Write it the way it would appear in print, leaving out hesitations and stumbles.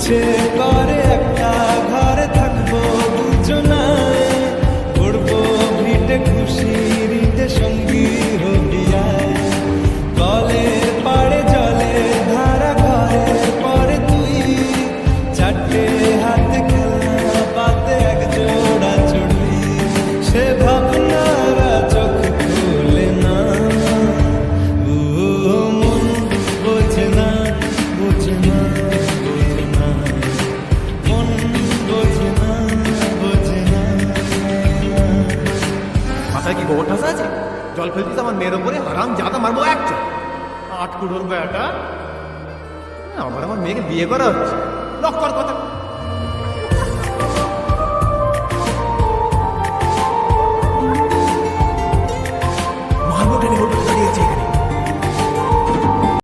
ইচ্ছে করে একটা ঘরে থাকবো দুজনায়, করবো ভিটে খুশির ইটে সঙ্গী হবিয়ায়। কলের পাড়ে জলের ধারা ঘরের পরে তুই, চারটে হাতে খেলা পাতে এক জোড়া চড়ি। সে ভাবনারা চোখ খুলে না, ও মন বোঝে না, বোঝে না, বোঝে না, মন বোঝে না, বোঝে না। মাথায় কি গোবর ঠাসা আছে? জল ফেলতিস আমার মেয়ের ওপরে, হারাম জাদা মারবো একটা। আট কুড়োর বেটা, আমার মেয়েকে বিয়ে করা হচ্ছে, লক্ষ কথা।